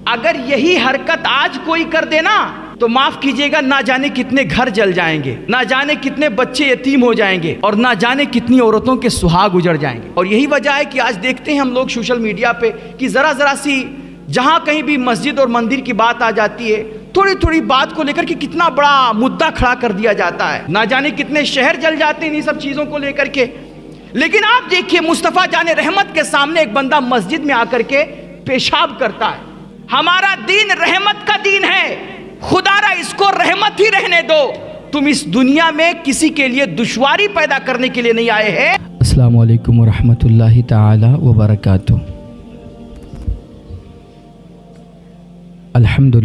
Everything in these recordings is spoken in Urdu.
اگر یہی حرکت آج کوئی کر دینا تو معاف کیجیے گا، نہ جانے کتنے گھر جل جائیں گے، نہ جانے کتنے بچے یتیم ہو جائیں گے، اور نہ جانے کتنی عورتوں کے سہاگ اجڑ جائیں گے۔ اور یہی وجہ ہے کہ آج دیکھتے ہیں ہم لوگ سوشل میڈیا پہ کہ ذرا سی جہاں کہیں بھی مسجد اور مندر کی بات آ جاتی ہے، تھوڑی بات کو لے کر کے کتنا بڑا مدعا کھڑا کر دیا جاتا ہے، نہ جانے کتنے شہر جل جاتے ہیں ان سب چیزوں کو لے کر کے۔ لیکن آپ دیکھیے مصطفیٰ جان رحمت کے سامنے ایک بندہ مسجد میں آ کر کے پیشاب کرتا ہے۔ ہمارا دین رحمت کا دین ہے، خدا را اس کو رحمت ہی رہنے دو، تم اس دنیا میں کسی کے لیے دشواری پیدا کرنے کے لیے نہیں آئے ہیں۔ السلام علیکم ورحمۃ اللہ تعالی وبرکاتہ۔ الحمد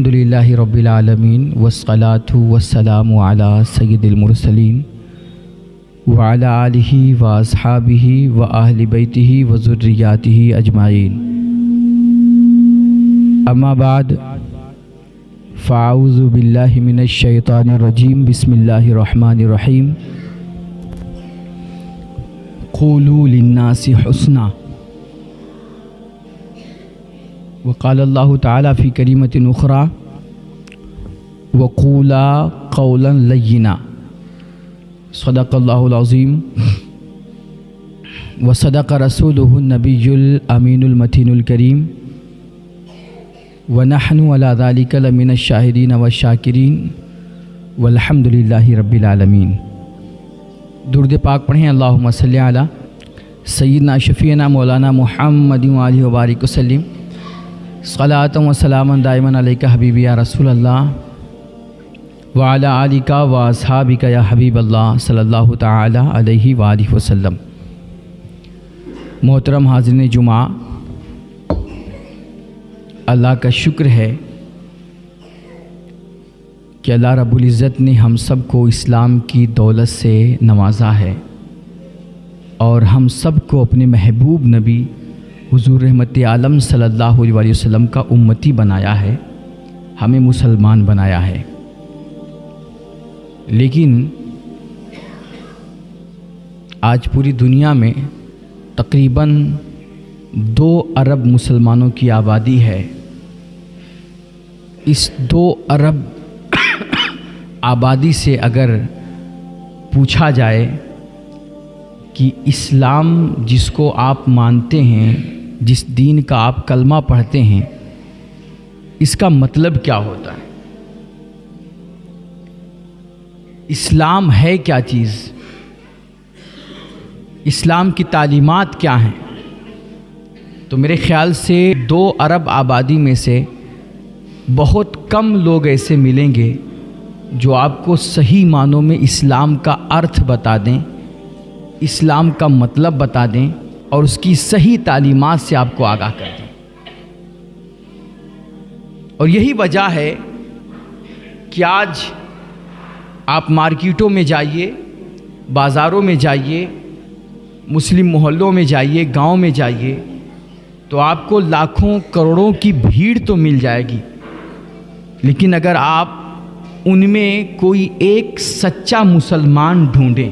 للہ رب العالمین والصلاة والسلام علی سید المرسلین وعلی آلہ واصحابہ واہل بیتہ وذریاتہ اجمعین، اما بعد فاعوذ باللہ من الشیطان الرجیم، بسم اللہ الرحمن الرحیم۔ قولوا للناس حسنا، وقال اللہ تعالی فی کریمۃ اخری وقولا قولا لینا، صدق اللہ العظیم وصدق رسولہ النبی الامین المتین الکریم، ونحن علی ذلک لمن الشاہدین والشاکرین، والحمد للہ رب العالمین۔ درود پاک پڑھیں، اللہم صلی علی سیدنا شفیعنا مولانا محمد وآلہ وبارک وسلم، صلاۃ و سلاما دائما علیک حبیبی یا رسول اللہ، وعلی آلک و اصحابک یا حبیب اللہ صلی اللہ تعالی علیہ وآلہ وسلم۔ محترم حاضرین جمعہ، اللہ کا شکر ہے کہ اللہ رب العزت نے ہم سب کو اسلام کی دولت سے نوازا ہے، اور ہم سب کو اپنے محبوب نبی حضور رحمت عالم صلی اللہ علیہ وسلم کا امتی بنایا ہے، ہمیں مسلمان بنایا ہے۔ لیکن آج پوری دنیا میں تقریباً 2 ارب مسلمانوں کی آبادی ہے۔ اس 2 ارب آبادی سے اگر پوچھا جائے کہ اسلام جس کو آپ مانتے ہیں، جس دین کا آپ کلمہ پڑھتے ہیں، اس کا مطلب کیا ہوتا ہے؟ اسلام ہے کیا چیز؟ اسلام کی تعلیمات کیا ہیں؟ تو میرے خیال سے 2 ارب آبادی میں سے بہت کم لوگ ایسے ملیں گے جو آپ کو صحیح معنوں میں اسلام کا ارتھ بتا دیں، اسلام کا مطلب بتا دیں، اور اس کی صحیح تعلیمات سے آپ کو آگاہ کر دیں۔ اور یہی وجہ ہے کہ آج آپ مارکیٹوں میں جائیے، بازاروں میں جائیے، مسلم محلوں میں جائیے، گاؤں میں جائیے، تو آپ کو لاکھوں کروڑوں کی بھیڑ تو مل جائے گی، لیکن اگر آپ ان میں کوئی ایک سچا مسلمان ڈھونڈیں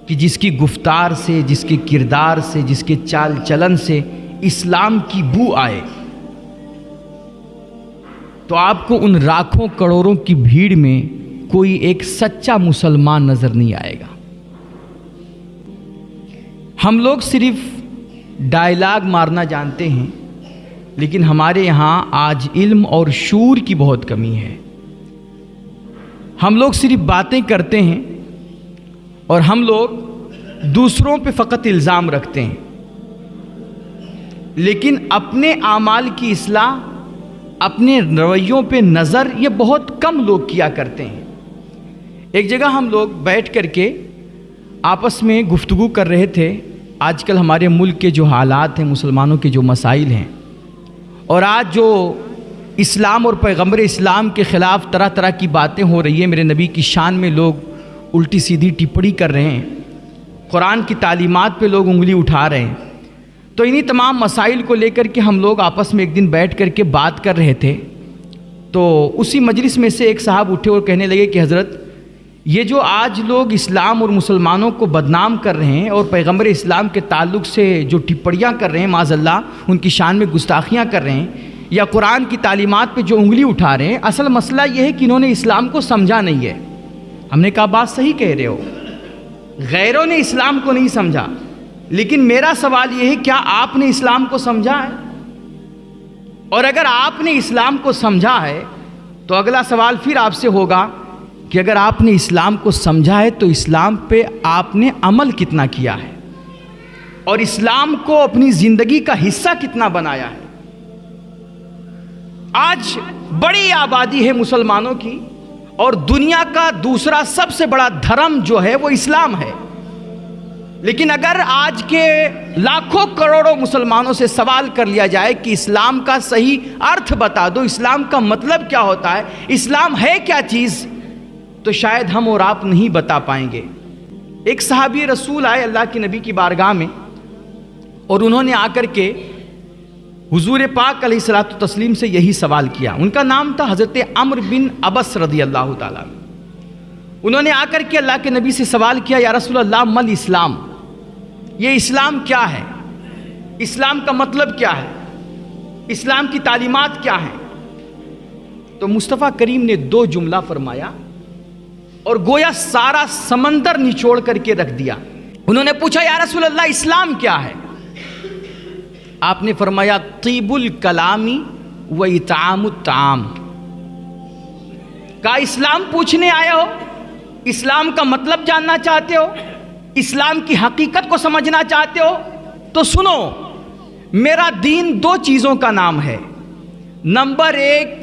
کہ جس کی گفتار سے، جس کے کردار سے، جس کے چال چلن سے اسلام کی بو آئے، تو آپ کو ان لاکھوں کروڑوں کی بھیڑ میں کوئی ایک سچا مسلمان نظر نہیں آئے گا۔ ہم لوگ صرف ڈائلاگ مارنا جانتے ہیں، لیکن ہمارے یہاں آج علم اور شعور کی بہت کمی ہے۔ ہم لوگ صرف باتیں کرتے ہیں، اور ہم لوگ دوسروں پہ فقط الزام رکھتے ہیں، لیکن اپنے اعمال کی اصلاح، اپنے رویوں پہ نظر یہ بہت کم لوگ کیا کرتے ہیں۔ ایک جگہ ہم لوگ بیٹھ کر کے آپس میں گفتگو کر رہے تھے، آج کل ہمارے ملک کے جو حالات ہیں، مسلمانوں کے جو مسائل ہیں، اور آج جو اسلام اور پیغمبر اسلام کے خلاف طرح طرح کی باتیں ہو رہی ہیں، میرے نبی کی شان میں لوگ الٹی سیدھی ٹپڑی کر رہے ہیں، قرآن کی تعلیمات پہ لوگ انگلی اٹھا رہے ہیں، تو انہی تمام مسائل کو لے کر کے ہم لوگ آپس میں ایک دن بیٹھ کر کے بات کر رہے تھے۔ تو اسی مجلس میں سے ایک صاحب اٹھے اور کہنے لگے کہ حضرت، یہ جو آج لوگ اسلام اور مسلمانوں کو بدنام کر رہے ہیں اور پیغمبر اسلام کے تعلق سے جو ٹپڑیاں کر رہے ہیں، معاذ اللہ ان کی شان میں گستاخیاں کر رہے ہیں، یا قرآن کی تعلیمات پہ جو انگلی اٹھا رہے ہیں، اصل مسئلہ یہ ہے کہ انہوں نے اسلام کو سمجھا نہیں ہے۔ ہم نے کہا بات صحیح کہہ رہے ہو، غیروں نے اسلام کو نہیں سمجھا، لیکن میرا سوال یہ ہے کیا آپ نے اسلام کو سمجھا ہے؟ اور اگر آپ نے اسلام کو سمجھا ہے تو اگلا سوال پھر آپ سے ہوگا کہ اگر آپ نے اسلام کو سمجھا ہے تو اسلام پہ آپ نے عمل کتنا کیا ہے اور اسلام کو اپنی زندگی کا حصہ کتنا بنایا ہے۔ آج بڑی آبادی ہے مسلمانوں کی، اور دنیا کا دوسرا سب سے بڑا دھرم جو ہے وہ اسلام ہے، لیکن اگر آج کے لاکھوں کروڑوں مسلمانوں سے سوال کر لیا جائے کہ اسلام کا صحیح ارتھ بتا دو، اسلام کا مطلب کیا ہوتا ہے، اسلام ہے کیا چیز، تو شاید ہم اور آپ نہیں بتا پائیں گے۔ ایک صحابی رسول آئے اللہ کے نبی کی بارگاہ میں، اور انہوں نے آ کر کے حضور پاک علیہ الصلوۃ والتسلیم سے یہی سوال کیا۔ ان کا نام تھا حضرت عمرو بن عبس رضی اللہ تعالیٰ عنہ۔ انہوں نے آ کر کے اللہ کے نبی سے سوال کیا، یا رسول اللہ مل اسلام، یہ اسلام کیا ہے، اسلام کا مطلب کیا ہے، اسلام کی تعلیمات کیا ہیں؟ تو مصطفیٰ کریم نے 2 جملہ فرمایا اور گویا سارا سمندر نچوڑ کر کے رکھ دیا۔ انہوں نے پوچھا یا رسول اللہ اسلام کیا ہے؟ آپ نے فرمایا طیب الکلامی و اطعام الطعام۔ کہا اسلام پوچھنے آئے ہو، اسلام کا مطلب جاننا چاہتے ہو، اسلام کی حقیقت کو سمجھنا چاہتے ہو، تو سنو، میرا دین 2 چیزوں کا نام ہے۔ نمبر 1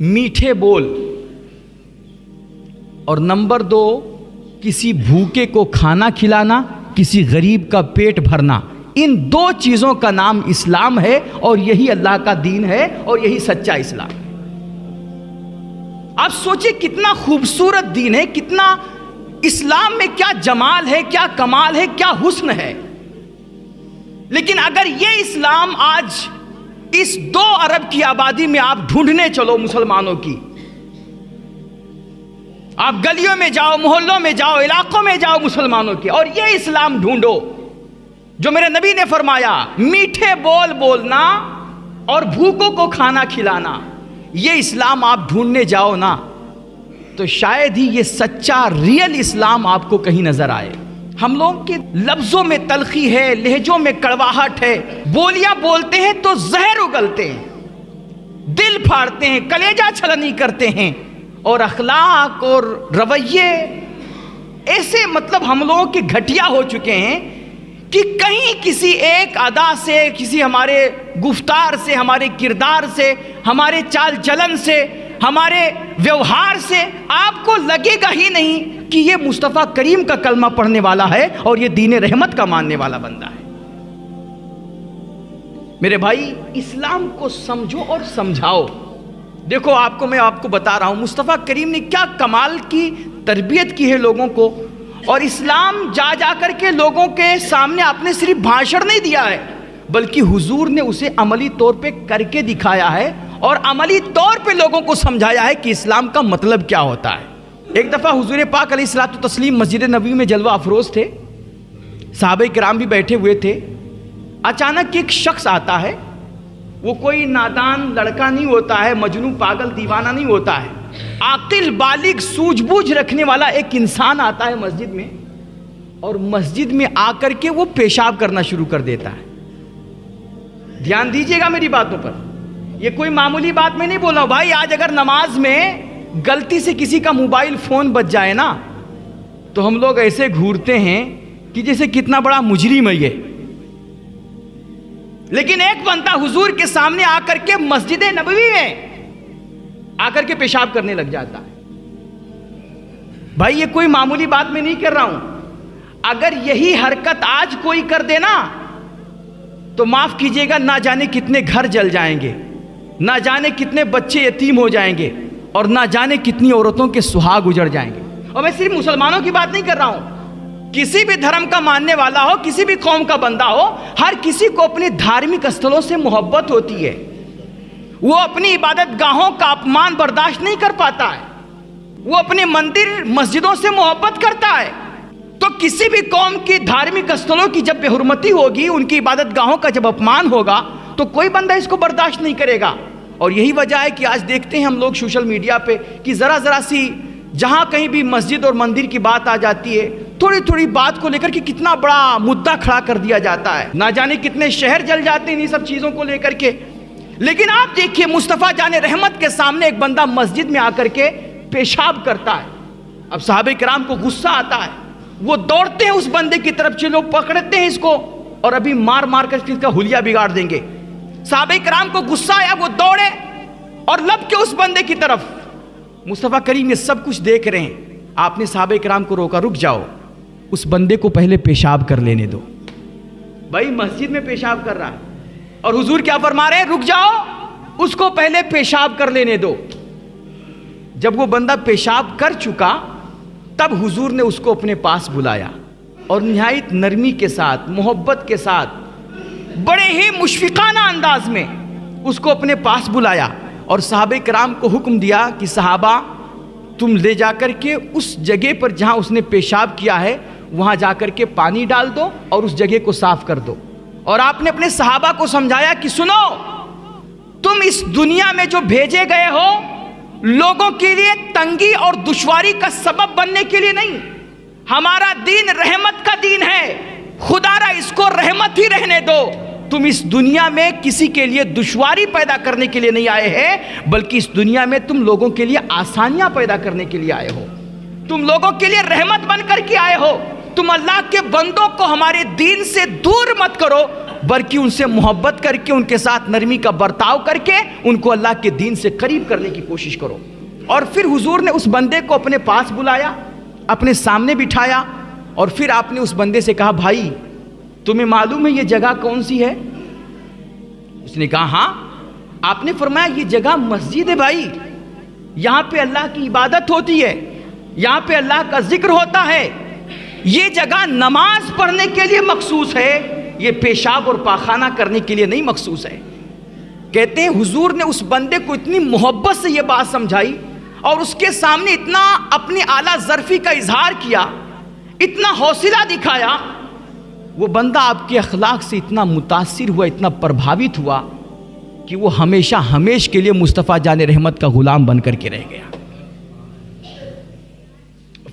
میٹھے بول، اور نمبر 2 کسی بھوکے کو کھانا کھلانا، کسی غریب کا پیٹ بھرنا۔ ان 2 چیزوں کا نام اسلام ہے، اور یہی اللہ کا دین ہے، اور یہی سچا اسلام ہے۔ آپ سوچیں کتنا خوبصورت دین ہے، کتنا اسلام میں کیا جمال ہے، کیا کمال ہے، کیا حسن ہے۔ لیکن اگر یہ اسلام آج اس 2 ارب کی آبادی میں آپ ڈھونڈنے چلو مسلمانوں کی، آپ گلیوں میں جاؤ، محلوں میں جاؤ، علاقوں میں جاؤ مسلمانوں کے، اور یہ اسلام ڈھونڈو جو میرے نبی نے فرمایا میٹھے بول بولنا اور بھوکوں کو کھانا کھلانا، یہ اسلام آپ ڈھونڈنے جاؤ نا، تو شاید ہی یہ سچا ریئل اسلام آپ کو کہیں نظر آئے۔ ہم لوگ کے لفظوں میں تلخی ہے، لہجوں میں کڑواہٹ ہے، بولیاں بولتے ہیں تو زہر اگلتے ہیں، دل پھاڑتے ہیں، کلیجہ چھلنی کرتے ہیں، اور اخلاق اور رویے ایسے ہم لوگوں کے گھٹیا ہو چکے ہیں کہ کہیں کسی ایک ادا سے، کسی ہمارے گفتار سے، ہمارے کردار سے، ہمارے چال چلن سے، ہمارے ویوہار سے آپ کو لگے گا ہی نہیں کہ یہ مصطفیٰ کریم کا کلمہ پڑھنے والا ہے اور یہ دین رحمت کا ماننے والا بندہ ہے۔ میرے بھائی، اسلام کو سمجھو اور سمجھاؤ۔ دیکھو میں آپ کو بتا رہا ہوں مصطفیٰ کریم نے کیا کمال کی تربیت کی ہے لوگوں کو، اور اسلام جا کر کے لوگوں کے سامنے آپ نے صرف بھاشڑ نہیں دیا ہے، بلکہ حضور نے اسے عملی طور پہ کر کے دکھایا ہے، اور عملی طور پہ لوگوں کو سمجھایا ہے کہ اسلام کا مطلب کیا ہوتا ہے۔ ایک دفعہ حضور پاک علیہ الصلوۃ والتسلیم مسجد نبوی میں جلوہ افروز تھے، صحابہ کرام بھی بیٹھے ہوئے تھے۔ اچانک ایک شخص آتا ہے، وہ کوئی نادان لڑکا نہیں ہوتا ہے، مجنون پاگل دیوانہ نہیں ہوتا ہے، عاقل بالغ سوجھ بوجھ رکھنے والا ایک انسان آتا ہے مسجد میں، اور مسجد میں آ کر کے وہ پیشاب کرنا شروع کر دیتا ہے۔ دھیان دیجئے گا میری باتوں پر، یہ کوئی معمولی بات میں نہیں بول رہا ہوں بھائی۔ آج اگر نماز میں غلطی سے کسی کا موبائل فون بج جائے نا، تو ہم لوگ ایسے گھورتے ہیں کہ جیسے کتنا بڑا مجرم ہے یہ۔ لیکن ایک بندہ حضور کے سامنے آ کر کے مسجد نبوی میں آ کر کے پیشاب کرنے لگ جاتا ہے۔ بھائی یہ کوئی معمولی بات میں نہیں کر رہا ہوں، اگر یہی حرکت آج کوئی کر دینا تو معاف کیجئے گا، نہ جانے کتنے گھر جل جائیں گے، نہ جانے کتنے بچے یتیم ہو جائیں گے، اور نہ جانے کتنی عورتوں کے سہاگ اجڑ جائیں گے۔ اور میں صرف مسلمانوں کی بات نہیں کر رہا ہوں، کسی بھی دھرم کا ماننے والا ہو، کسی بھی قوم کا بندہ ہو، ہر کسی کو اپنے دھارمک استھلوں سے محبت ہوتی ہے، وہ اپنی عبادت گاہوں کا اپمان برداشت نہیں کر پاتا ہے۔ وہ اپنے مندر مسجدوں سے محبت کرتا ہے. تو کسی بھی قوم کی دھارمک استھلوں کی جب بے حرمتی ہوگی، ان کی عبادت گاہوں کا جب اپمان ہوگا، تو کوئی بندہ اس کو برداشت نہیں کرے گا. اور یہی وجہ ہے کہ آج دیکھتے ہیں ہم لوگ سوشل میڈیا پہ کہ ذرا سی جہاں کہیں بھی مسجد اور مندر کی بات آ جاتی ہے، تھوڑی بات کو لے کر کے کتنا بڑا مدعا کھڑا کر دیا جاتا ہے. نہ جانے کتنے شہر جل جاتے ہیں ان سب چیزوں کو لے کر کے. لیکن آپ دیکھیے مصطفیٰ جان رحمت کے سامنے ایک بندہ مسجد میں آ کر کے پیشاب کرتا ہے. اب صحابہ کرام کو غصہ آتا ہے، وہ دوڑتے ہیں اس بندے کی طرف، چلو پکڑتے ہیں اس کو اور ابھی مار کر اس کا حلیہ بگاڑ دیں گے. صحابہ کرام کو غصہ آیا، وہ دوڑے اور لپ کے اس بندے کی طرف. مصطفیٰ کریم یہ سب کچھ دیکھ رہے ہیں. آپ نے صحابہ کرام کو روکا، رک جاؤ، اس بندے کو پہلے پیشاب کر لینے دو. بھائی مسجد میں پیشاب کر رہا ہے اور حضور کیا فرما رہے ہیں؟ رک جاؤ، اس کو پہلے پیشاب کر لینے دو. جب وہ بندہ پیشاب کر چکا تب حضور نے اس کو اپنے پاس بلایا اور نہایت نرمی کے ساتھ، محبت کے ساتھ، بڑے ہی مشفقانہ انداز میں اس کو اپنے پاس بلایا اور صحابہ کرام کو حکم دیا کہ صحابہ تم لے جا کر کے اس جگہ پر جہاں اس نے پیشاب کیا ہے وہاں جا کر کے پانی ڈال دو اور اس جگہ کو صاف کر دو. اور آپ نے اپنے صحابہ کو سمجھایا کہ سنو، تم اس دنیا میں جو بھیجے گئے ہو لوگوں کے لیے تنگی اور دشواری کا سبب بننے کے لیے نہیں. ہمارا دین رحمت کا دین ہے، خدا را اس کو رحمت ہی رہنے دو. تم اس دنیا میں کسی کے لیے دشواری پیدا کرنے کے لیے نہیں آئے ہیں، بلکہ اس دنیا میں تم لوگوں کے لیے آسانیاں پیدا کرنے کے لیے آئے ہو. تم لوگوں کے لیے رحمت بن کر کے آئے ہو. تم اللہ کے بندوں کو ہمارے دین سے دور مت کرو، بلکہ ان سے محبت کر کے، ان کے ساتھ نرمی کا برتاؤ کر کے ان کو اللہ کے دین سے قریب کرنے کی کوشش کرو. اور پھر حضور نے اس بندے کو اپنے پاس بلایا، اپنے سامنے بٹھایا اور پھر آپ نے اس بندے سے کہا بھائی تمہیں معلوم ہے یہ جگہ کون سی ہے؟ اس نے کہا ہاں. آپ نے فرمایا یہ جگہ مسجد ہے بھائی، یہاں پہ اللہ کی عبادت ہوتی ہے، یہاں پہ اللہ کا ذکر ہوتا ہے. یہ جگہ نماز پڑھنے کے لیے مخصوص ہے، یہ پیشاب اور پاخانہ کرنے کے لیے نہیں مخصوص ہے. کہتے ہیں حضور نے اس بندے کو اتنی محبت سے یہ بات سمجھائی اور اس کے سامنے اتنا اپنی اعلیٰ ظرفی کا اظہار کیا، اتنا حوصلہ دکھایا. وہ بندہ آپ کے اخلاق سے اتنا متاثر ہوا، اتنا پربھاوت ہوا کہ وہ ہمیشہ ہمیش کے لیے مصطفیٰ جان رحمت کا غلام بن کر کے رہ گیا.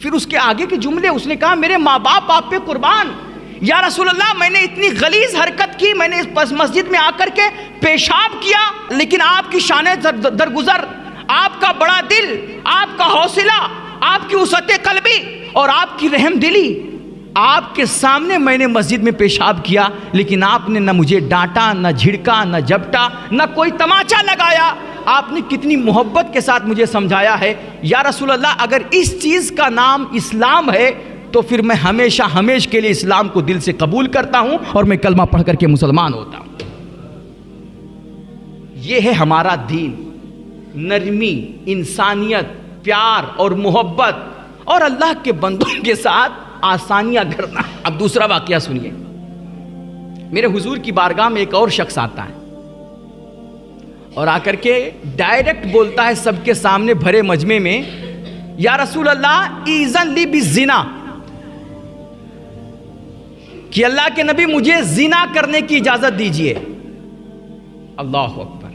پھر اس کے آگے کے جملے اس نے کہا میرے ماں باپ آپ پہ قربان، یا رسول اللہ میں نے اتنی غلیظ حرکت کی، میں نے اس مسجد میں آ کر کے پیشاب کیا، لیکن آپ کی شان درگزر، آپ کا بڑا دل، آپ کا حوصلہ، آپ کی وسعت قلبی اور آپ کی رحم دلی، آپ کے سامنے میں نے مسجد میں پیشاب کیا، لیکن آپ نے نہ مجھے ڈانٹا، نہ جھڑکا، نہ جھپٹا، نہ کوئی تماچا لگایا. آپ نے کتنی محبت کے ساتھ مجھے سمجھایا ہے. یا رسول اللہ اگر اس چیز کا نام اسلام ہے تو پھر میں ہمیشہ ہمیش کے لیے اسلام کو دل سے قبول کرتا ہوں اور میں کلمہ پڑھ کر کے مسلمان ہوتا ہوں. یہ ہے ہمارا دین، نرمی، انسانیت، پیار اور محبت اور اللہ کے بندوں کے ساتھ آسانیاں کرنا. اب دوسرا واقعہ سنیے. میرے حضور کی بارگاہ میں ایک اور شخص آتا ہے اور آ کر کے ڈائریکٹ بولتا ہے سب کے سامنے بھرے مجمع میں، یا رسول اللہ ایذن لی بالزنا، کہ اللہ کے نبی مجھے زنا کرنے کی اجازت دیجئے. اللہ اکبر،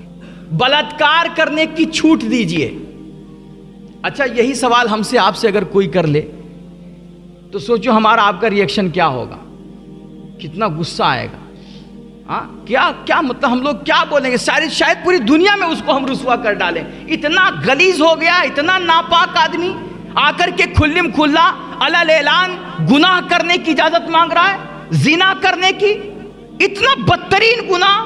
بلاತ್ಕಾರ کرنے کی چھوٹ دیجئے. اچھا یہی سوال ہم سے آپ سے اگر کوئی کر لے تو سوچو ہمارا آپ کا ریئیکشن کیا ہوگا، کتنا غصہ آئے گا. ہاں کیا مطلب ہم لوگ کیا بولیں گے؟ شاید پوری دنیا میں اس کو ہم رسوا کر ڈالیں. اتنا غلیظ ہو گیا، اتنا ناپاک آدمی آ کر کے کھلم کھلا علل اعلان گناہ کرنے کی اجازت مانگ رہا ہے، زنا کرنے کی. اتنا بدترین گناہ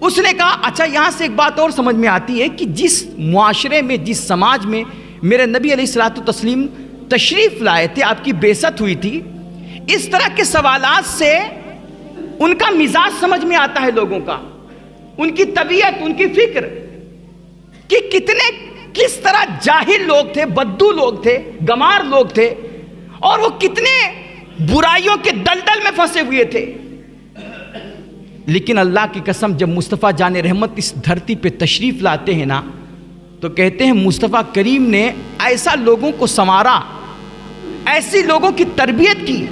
اس نے کہا اچھا یہاں سے ایک بات اور سمجھ میں آتی ہے کہ جس معاشرے میں، جس سماج میں میرے نبی علیہ الصلوۃ والتسلیم تشریف لائے تھے، آپ کی بعثت ہوئی تھی، اس طرح کے سوالات سے ان کا مزاج سمجھ میں آتا ہے لوگوں کا، ان کی طبیعت، ان کی فکر، کہ کس طرح جاہل لوگ تھے، بدو لوگ تھے، گمار لوگ تھے اور وہ کتنے برائیوں کے دلدل میں پھنسے ہوئے تھے. لیکن اللہ کی قسم جب مصطفیٰ جان رحمت اس دھرتی پہ تشریف لاتے ہیں نا تو کہتے ہیں مصطفیٰ کریم نے ایسا لوگوں کو سنوارا، ایسی لوگوں کی تربیت کی،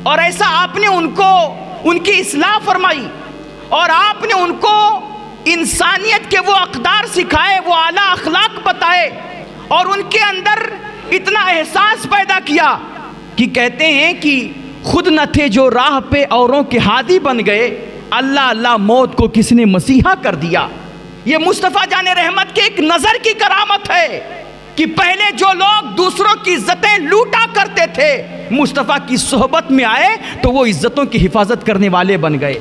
اور ایسا آپ نے ان کی اصلاح فرمائی، اور آپ نے ان کو انسانیت کے وہ اقدار سکھائے، وہ اعلیٰ اخلاق بتائے، اور ان کے اندر اتنا احساس پیدا کیا کہ کہتے ہیں کہ خود نہ تھے جو راہ پہ اوروں کے ہادی بن گئے، اللہ اللہ موت کو کس نے مسیحا کر دیا۔ یہ مصطفیٰ جان رحمت کے ایک نظر کی کرامت ہے کہ پہلے جو لوگ دوسروں کی عزتیں لوٹا کرتے تھے، مصطفیٰ کی صحبت میں آئے تو وہ عزتوں کی حفاظت کرنے والے بن گئے۔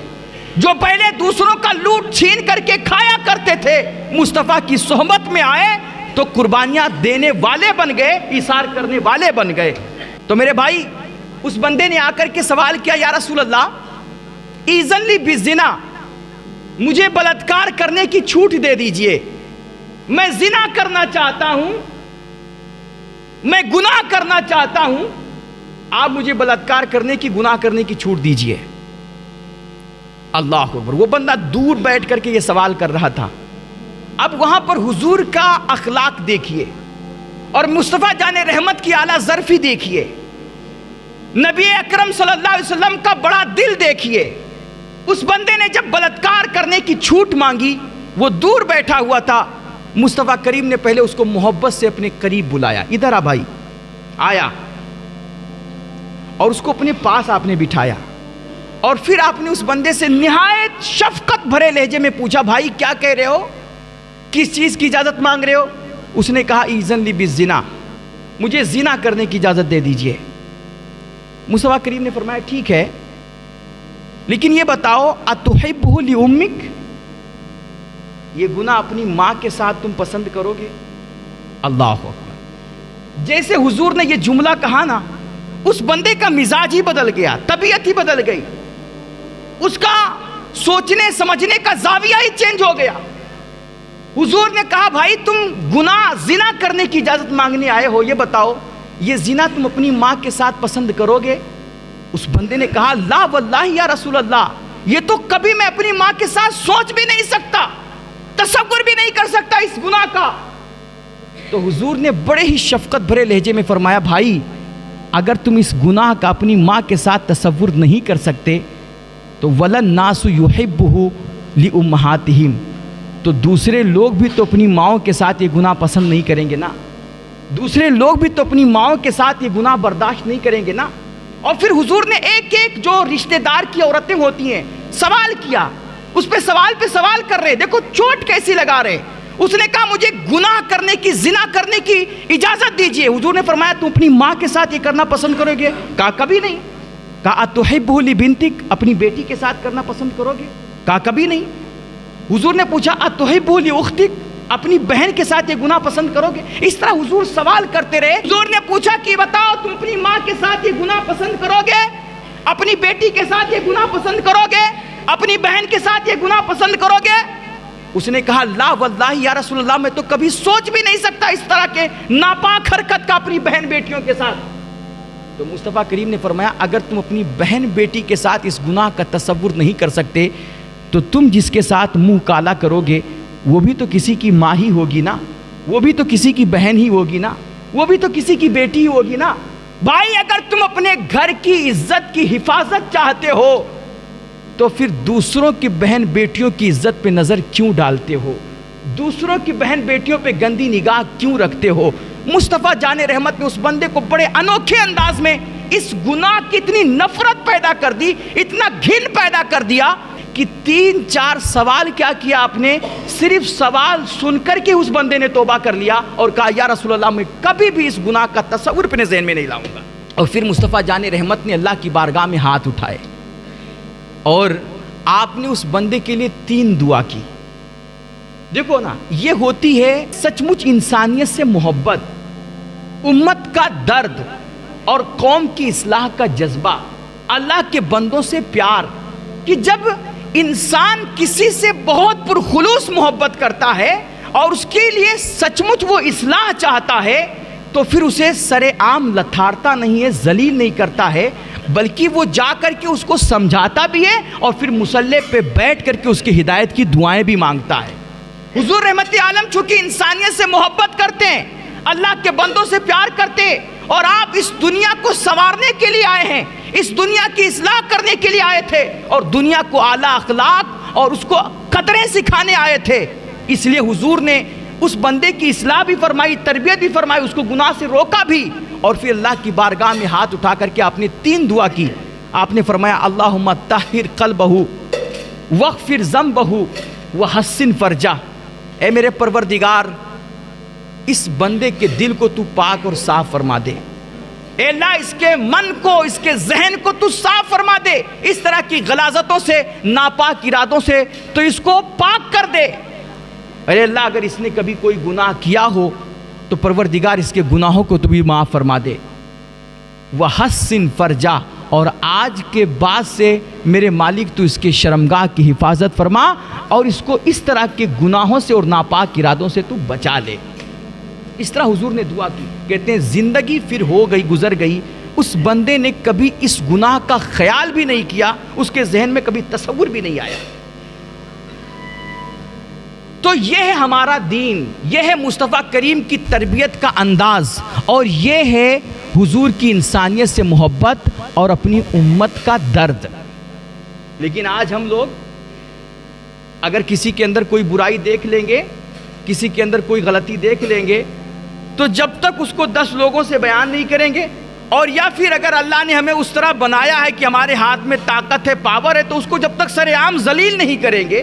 جو پہلے دوسروں کا لوٹ چھین کر کے کھایا کرتے تھے، مصطفیٰ کی صحبت میں آئے تو قربانیاں دینے والے بن گئے، ایثار کرنے والے بن گئے۔ تو میرے بھائی، اس بندے نے آ کر کے سوال کیا، یا رسول اللہ ایذن لی بالزنا، مجھے بلاತ್کار کرنے کی چھوٹ دے دیجئے، میں زنا کرنا چاہتا ہوں، میں گناہ کرنا چاہتا ہوں، آپ مجھے بلاತ್کار کرنے کی، گناہ کرنے کی چھوٹ دیجئے۔ اللہ اکبر، وہ بندہ دور بیٹھ کر کے یہ سوال کر رہا تھا۔ اب وہاں پر حضور کا اخلاق دیکھیے، اور مصطفیٰ جان رحمت کی اعلیٰ ظرفی دیکھیے، نبی اکرم صلی اللہ علیہ وسلم کا بڑا دل دیکھیے۔ اس بندے نے جب بلاತ್کار کرنے کی چھوٹ مانگی، وہ دور بیٹھا ہوا تھا، مصطفیٰ کریم نے پہلے اس کو محبت سے اپنے قریب بلایا، ادھر آ بھائی، آیا، اور اس کو اپنے پاس آپ نے بٹھایا، اور پھر آپ نے اس بندے سے نہایت شفقت بھرے لہجے میں پوچھا، بھائی کیا کہہ رہے ہو، کس چیز کی اجازت مانگ رہے ہو؟ اس نے کہا ایذن لی بالزنا، مجھے زنا کرنے کی اجازت دے دیجئے۔ مصطفیٰ کریم نے فرمایا ٹھیک ہے، لیکن یہ بتاؤ اتحبہ لامک، یہ گناہ اپنی ماں کے ساتھ تم پسند کرو گے؟ اللہ اکبر، جیسے حضور نے یہ جملہ کہا نا، اس بندے کا مزاج ہی بدل گیا، طبیعت ہی بدل گئی، اس کا سوچنے سمجھنے کا زاویہ ہی چینج ہو گیا۔ حضور نے کہا بھائی تم گناہ زنا کرنے کی اجازت مانگنے آئے ہو، یہ بتاؤ یہ زنا تم اپنی ماں کے ساتھ پسند کرو گے؟ اس بندے نے کہا لا واللہ یا رسول اللہ، یہ تو کبھی میں اپنی ماں کے ساتھ سوچ بھی نہیں سکتا، تصور بھی نہیں کر سکتا اس گناہ کا۔ تو حضور نے بڑے ہی شفقت بھرے لہجے میں فرمایا بھائی اگر تم اس گناہ کا اپنی ماں کے ساتھ تصور نہیں کر سکتے تو وَلَلنَّاسُ يُحِبُّهُ لِأُمَّهَاتِهِمْ، تو دوسرے لوگ بھی تو اپنی ماؤں کے ساتھ یہ گناہ پسند نہیں کریں گے نا، دوسرے لوگ بھی تو اپنی ماؤں کے ساتھ یہ گناہ برداشت نہیں کریں گے نا۔ اور پھر حضور نے ایک ایک جو رشتہ دار کی عورتیں ہوتی ہیں سوال کیا، اس پہ سوال کر رہے، دیکھو چوٹ کیسی لگا رہے۔ اس نے کہا مجھے گناہ کرنے کی، زنا کرنے کی اجازت دیجئے۔ حضور نے فرمایا تم اپنی ماں کے ساتھ یہ کرنا پسند کرو گے؟ کہا کبھی نہیں۔ کہا اتحبہ لبنتک، اپنی بیٹی کے ساتھ کرنا پسند کرو گے؟ کہا کبھی نہیں۔ حضور نے پوچھا اتحبہ لاختک، اپنی بہن کے ساتھ یہ گناہ پسند کرو گے؟ اس طرح حضور سوال کرتے رہے۔ حضور نے پوچھا کہ بتاؤ تم اپنی ماں کے ساتھ یہ گناہ پسند کرو گے؟ اپنی بیٹی کے ساتھ یہ گناہ پسند کرو گے؟ اپنی بہن کے ساتھ یہ گناہ پسند کرو گے؟ اس نے کہا لا واللہ یا رسول اللہ، میں تو کبھی سوچ بھی نہیں سکتا اس طرح کے ناپاک حرکت کا اپنی بہن بیٹیوں کے ساتھ۔ تو مصطفیٰ کریم نے فرمایا اگر تم اپنی بہن بیٹی کے ساتھ اس گناہ کا تصور نہیں کر سکتے تو تم جس کے ساتھ منہ کالا کرو گے وہ بھی تو کسی کی ماں ہی ہوگی نا، وہ بھی تو کسی کی بہن ہی ہوگی نا، وہ بھی تو کسی کی بیٹی ہی ہوگی نا۔ بھائی اگر تم اپنے گھر کی عزت کی حفاظت چاہتے ہو تو پھر دوسروں کی بہن بیٹیوں کی عزت پہ نظر کیوں ڈالتے ہو؟ دوسروں کی بہن بیٹیوں پہ گندی نگاہ کیوں رکھتے ہو؟ مصطفیٰ جان رحمت نے اس بندے کو بڑے انوکھے انداز میں اس گناہ کی اتنی نفرت پیدا کر دی، اتنا گھن پیدا کر دیا کہ 3-4 سوال کیا کیا آپ نے، صرف سوال سن کر کے اس بندے نے توبہ کر لیا اور کہا یا رسول اللہ میں کبھی بھی اس گناہ کا تصور اپنے ذہن میں نہیں لاؤں گا۔ اور پھر مصطفیٰ جان رحمت نے اللہ کی بارگاہ میں ہاتھ اٹھائے اور آپ نے اس بندے کے لیے 3 دعا کی۔ دیکھو نا، یہ ہوتی ہے سچ مچ انسانیت سے محبت، امت کا درد اور قوم کی اصلاح کا جذبہ، اللہ کے بندوں سے پیار، کہ جب انسان کسی سے بہت پرخلوص محبت کرتا ہے اور اس کے لیے سچ مچ وہ اصلاح چاہتا ہے تو پھر اسے سر عام لتھارتا نہیں ہے، ذلیل نہیں کرتا ہے، بلکہ وہ جا کر کے اس کو سمجھاتا بھی ہے اور پھر مصلی پہ بیٹھ کر کے اس کی ہدایت کی دعائیں بھی مانگتا ہے۔ حضور رحمت عالم چونکہ انسانیت سے محبت کرتے ہیں، اللہ کے بندوں سے پیار کرتے ہیں، اور آپ اس دنیا کو سنوارنے کے لیے آئے ہیں، اس دنیا کی اصلاح کرنے کے لیے آئے تھے، اور دنیا کو اعلیٰ اخلاق اور اس کو قدریں سکھانے آئے تھے۔ اس لیے حضور نے اس بندے کی اصلاح بھی فرمائی، تربیت بھی فرمائی، اس کو گناہ سے روکا بھی، اور پھر اللہ کی بارگاہ میں ہاتھ اٹھا کر کے آپ نے 3 دعا کی۔ آپ نے فرمایا اللہم طہر قلبہ واغفر ذنبہ وحسن فرجہ، اے میرے پروردگار اس بندے کے دل کو تو پاک اور صاف فرما دے، اے اللہ اس کے من کو، اس کے ذہن کو تو صاف فرما دے، اس طرح کی غلاظتوں سے، ناپاک ارادوں سے تو اس کو پاک کر دے۔ ارے اللہ اگر اس نے کبھی کوئی گناہ کیا ہو تو پروردگار اس کے گناہوں کو تو بھی معاف فرما دے۔ وحسن فرجہ، اور آج کے بعد سے میرے مالک تو اس کے شرمگاہ کی حفاظت فرما، اور اس کو اس طرح کے گناہوں سے اور ناپاک ارادوں سے تو بچا لے۔ اس طرح حضور نے دعا کی۔ کہتے ہیں زندگی پھر ہو گئی، گزر گئی، اس بندے نے کبھی اس گناہ کا خیال بھی نہیں کیا، اس کے ذہن میں کبھی تصور بھی نہیں آیا۔ تو یہ ہے ہمارا دین، یہ ہے مصطفیٰ کریم کی تربیت کا انداز، اور یہ ہے حضور کی انسانیت سے محبت اور اپنی امت کا درد۔ لیکن آج ہم لوگ اگر کسی کے اندر کوئی برائی دیکھ لیں گے، کسی کے اندر کوئی غلطی دیکھ لیں گے، تو جب تک اس کو 10 لوگوں سے بیان نہیں کریں گے، اور یا پھر اگر اللہ نے ہمیں اس طرح بنایا ہے کہ ہمارے ہاتھ میں طاقت ہے، پاور ہے، تو اس کو جب تک سر عام ذلیل نہیں کریں گے۔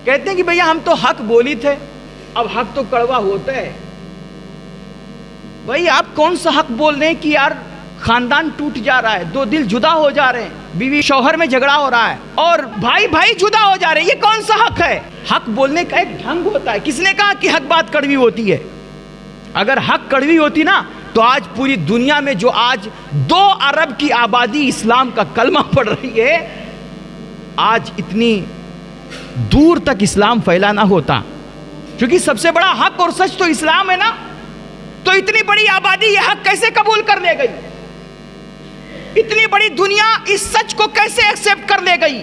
کہتے ہیں کہ بھیا ہم تو حق بولی تھے، اب حق تو کڑوا ہوتا ہے۔ بھائی آپ کون سا حق بول رہے ہیں کہ یار خاندان ٹوٹ جا رہا ہے، 2 دل جدا ہو جا رہے ہیں، بیوی شوہر میں جھگڑا ہو رہا ہے، اور بھائی جدا ہو جا رہے ہیں، یہ کون سا حق ہے؟ حق بولنے کا ایک ڈھنگ ہوتا ہے۔ کس نے کہا کہ حق بات کڑوی ہوتی ہے؟ اگر حق کڑوی ہوتی نا تو آج پوری دنیا میں جو آج 2 ارب کی آبادی اسلام کا کلمہ پڑھ رہی ہے، آج اتنی دور تک اسلام پھیلا نہ ہوتا، کیونکہ سب سے بڑا حق اور سچ تو اسلام ہے نا۔ تو اتنی بڑی آبادی یہ حق کیسے قبول کر لے گئی؟ اتنی بڑی دنیا اس سچ کو کیسے ایکسپٹ کر لے گئی؟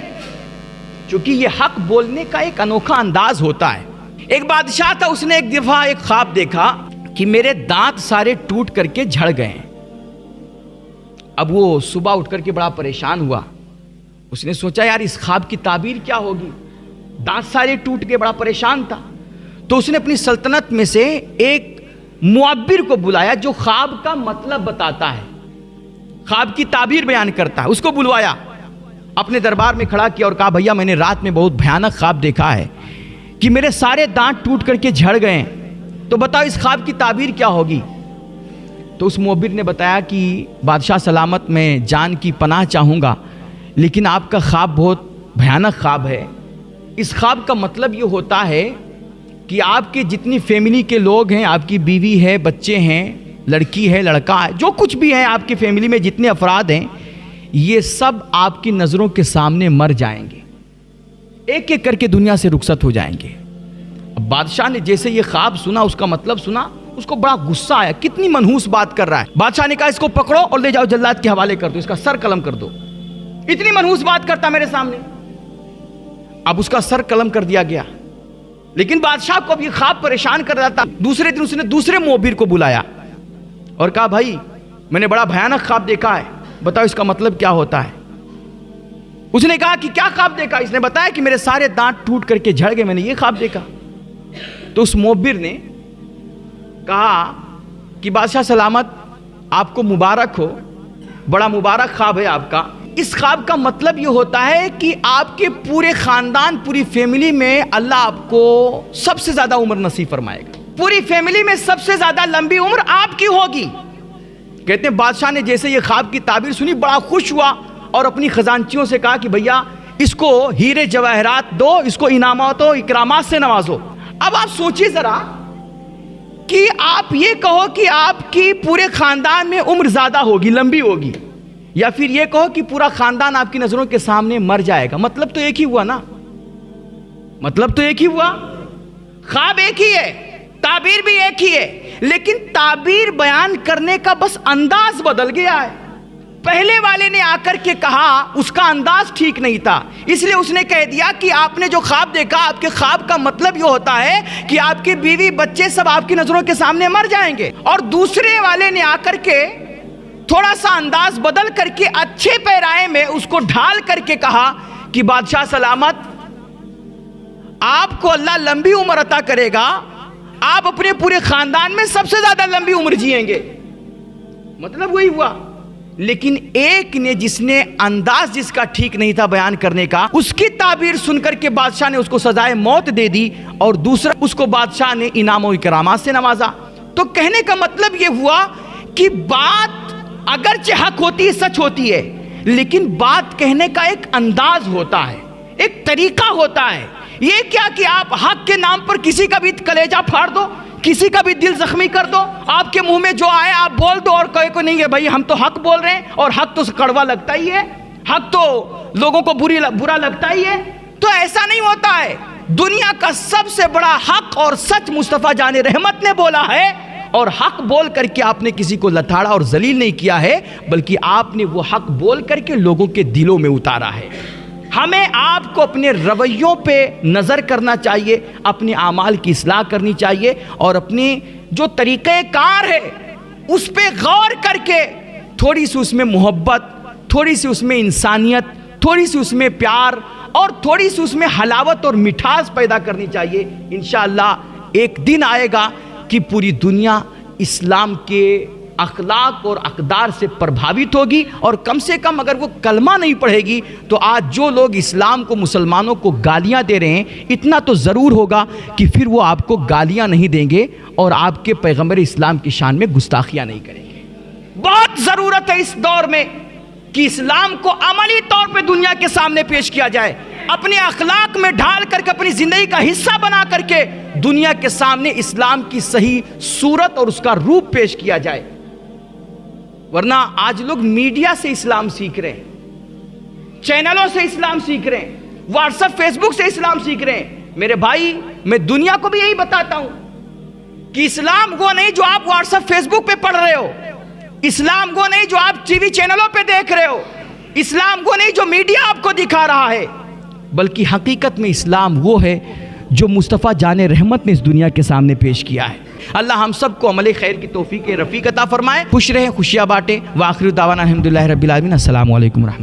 چونکہ یہ حق بولنے کا ایک انوکھا انداز ہوتا ہے۔ ایک بادشاہ تھا، اس نے ایک دفعہ ایک خواب دیکھا کہ میرے دانت سارے ٹوٹ کر کے جھڑ گئے ہیں۔ اب وہ صبح اٹھ کر کے بڑا پریشان ہوا، اس نے سوچا یار اس خواب کی تعبیر کیا ہوگی؟ دانت سارے ٹوٹ کے بڑا پریشان تھا، تو اس نے اپنی سلطنت میں سے ایک معبر کو بلایا جو خواب کا مطلب بتاتا ہے، خواب کی تعبیر بیان کرتا ہے۔ اس کو بلوایا، اپنے دربار میں کھڑا کیا اور کہا بھیا میں نے رات میں بہت بھیانک خواب دیکھا ہے کہ میرے سارے دانت ٹوٹ کر کے جھڑ گئے ہیں، تو بتاؤ اس خواب کی تعبیر کیا ہوگی؟ تو اس معبر نے بتایا کہ بادشاہ سلامت میں جان کی پناہ چاہوں گا، لیکن آپ کا خواب بہت بھیانک خواب ہے۔ اس خواب کا مطلب یہ ہوتا ہے کہ آپ کے جتنی فیملی کے لوگ ہیں، آپ کی بیوی ہے، بچے ہیں، لڑکی ہے، لڑکا ہے، جو کچھ بھی ہیں آپ کی فیملی میں جتنے افراد ہیں، یہ سب آپ کی نظروں کے سامنے مر جائیں گے، ایک ایک کر کے دنیا سے رخصت ہو جائیں گے۔ اب بادشاہ نے جیسے یہ خواب سنا، اس کا مطلب سنا، اس کو بڑا غصہ آیا، کتنی منحوس بات کر رہا ہے۔ بادشاہ نے کہا اس کو پکڑو اور لے جاؤ جلاد کے حوالے کر دو، اس کا سر قلم کر دو، اتنی منحوس بات کرتا میرے سامنے۔ اب اس کا سر قلم کر دیا گیا، لیکن بادشاہ کو اب یہ خواب پریشان کر رہا تھا۔ دوسرے دن اس نے دوسرے معبر کو بلایا اور کہا بھائی میں نے بڑا بھیانک خواب دیکھا ہے، بتاؤ اس کا مطلب کیا ہوتا ہے؟ اس نے کہا کہ کیا خواب دیکھا؟ اس نے بتایا کہ میرے سارے دانت ٹوٹ کر کے جھڑ گئے، میں نے یہ خواب دیکھا۔ تو اس معبر نے کہا کہ بادشاہ سلامت آپ کو مبارک ہو، بڑا مبارک خواب ہے آپ کا۔ اس خواب کا مطلب یہ ہوتا ہے کہ آپ کے پورے خاندان، پوری فیملی میں اللہ آپ کو سب سے زیادہ عمر نصیب فرمائے گا، پوری فیملی میں سب سے زیادہ لمبی عمر آپ کی ہوگی۔ کہتے ہیں بادشاہ نے جیسے یہ خواب کی تعبیر سنی بڑا خوش ہوا اور اپنی خزانچیوں سے کہا کہ بھیا اس کو ہیرے جواہرات دو، اس کو انعامات و اکرامات سے نوازو۔ اب آپ سوچیے ذرا کہ آپ یہ کہو کہ آپ کی پورے خاندان میں عمر زیادہ ہوگی، لمبی ہوگی، یا پھر یہ کہو کہ پورا خاندان آپ کی نظروں کے سامنے مر جائے گا، مطلب تو ایک ہی ہوا نا، مطلب تو ایک ہی ہوا، خواب ایک ہی ہے، تعبیر بھی ایک ہی ہے، لیکن تعبیر بیان کرنے کا بس انداز بدل گیا ہے۔ پہلے والے نے آ کر کے کہا اس کا انداز ٹھیک نہیں تھا، اس لیے اس نے کہہ دیا کہ آپ نے جو خواب دیکھا، آپ کے خواب کا مطلب یہ ہوتا ہے کہ آپ کے بیوی بچے سب آپ کی نظروں کے سامنے مر جائیں گے۔ اور دوسرے والے نے آ کر کے تھوڑا سا انداز بدل کر کے اچھے پیرائے میں اس کو ڈھال کر کے کہا کہ بادشاہ سلامت، آپ کو اللہ لمبی عمر عطا کرے گا، آپ اپنے پورے خاندان میں سب سے زیادہ لمبی عمر جیئیں گے۔ مطلب وہی ہوا، لیکن ایک نے جس نے انداز جس کا ٹھیک نہیں تھا بیان کرنے کا، اس کی تعبیر سن کر کے بادشاہ نے اس کو سزائے موت دے دی، اور دوسرا اس کو بادشاہ نے انعام و اکرامات سے نوازا۔ تو کہنے کا مطلب یہ ہوا کہ بات اگرچہ حق ہوتی ہے، سچ ہوتی ہے، لیکن بات کہنے کا ایک انداز ہوتا ہے، ایک طریقہ ہوتا ہے۔ یہ کیا کہ آپ حق کے نام پر کسی کا بھی کلیجہ پھاڑ دو، کسی کا بھی دل زخمی کر دو، آپ کے منہ میں جو آئے آپ بول دو، اور کہے کو نہیں ہے بھائی ہم تو حق بول رہے ہیں، اور حق تو کڑوا لگتا ہی ہے، حق تو لوگوں کو برا لگتا ہی ہے۔ تو ایسا نہیں ہوتا ہے۔ دنیا کا سب سے بڑا حق اور سچ مصطفیٰ جان رحمت نے بولا ہے، اور حق بول کر کے آپ نے کسی کو لتاڑا اور ذلیل نہیں کیا ہے، بلکہ آپ نے وہ حق بول کر کے لوگوں کے دلوں میں اتارا ہے۔ ہمیں آپ کو اپنے رویوں پہ نظر کرنا چاہیے، اپنے اعمال کی اصلاح کرنی چاہیے، اور اپنے جو طریقہ کار ہے اس پہ غور کر کے تھوڑی سی اس میں محبت، تھوڑی سی اس میں انسانیت، تھوڑی سی اس میں پیار، اور تھوڑی سی اس میں حلاوت اور مٹھاس پیدا کرنی چاہیے۔ انشاءاللہ ایک دن آئے گا کہ پوری دنیا اسلام کے اخلاق اور اقدار سے پربھاوت ہوگی، اور کم سے کم اگر وہ کلمہ نہیں پڑھے گی تو آج جو لوگ اسلام کو، مسلمانوں کو گالیاں دے رہے ہیں، اتنا تو ضرور ہوگا کہ پھر وہ آپ کو گالیاں نہیں دیں گے اور آپ کے پیغمبر اسلام کی شان میں گستاخیاں نہیں کریں گے۔ بہت ضرورت ہے اس دور میں کہ اسلام کو عملی طور پہ دنیا کے سامنے پیش کیا جائے، اپنے اخلاق میں ڈھال کر کے، اپنی زندگی کا حصہ بنا کر کے دنیا کے سامنے اسلام کی صحیح صورت اور اس کا روپ پیش کیا جائے۔ ورنہ آج لوگ میڈیا سے اسلام سیکھ رہے ہیں، چینلوں سے اسلام سیکھ رہے ہیں، واٹس ایپ فیس بک سے اسلام سیکھ رہے ہیں۔ میرے بھائی، میں دنیا کو بھی یہی بتاتا ہوں کہ اسلام وہ نہیں جو آپ واٹس ایپ فیس بک پہ پڑھ رہے ہو، اسلام وہ نہیں جو آپ ٹی وی چینلوں پہ دیکھ رہے ہو، اسلام وہ نہیں جو میڈیا آپ کو دکھا رہا ہے، بلکہ حقیقت میں اسلام وہ ہے جو مصطفیٰ جان رحمت نے اس دنیا کے سامنے پیش کیا ہے۔ اللہ ہم سب کو عمل خیر کی توفیق رفیق عطا فرمائے۔ خوش رہیں، خوشیاں بانٹیں۔ وآخر دعوانا الحمدللہ رب العالمین۔ السلام علیکم ورحمۃ اللہ۔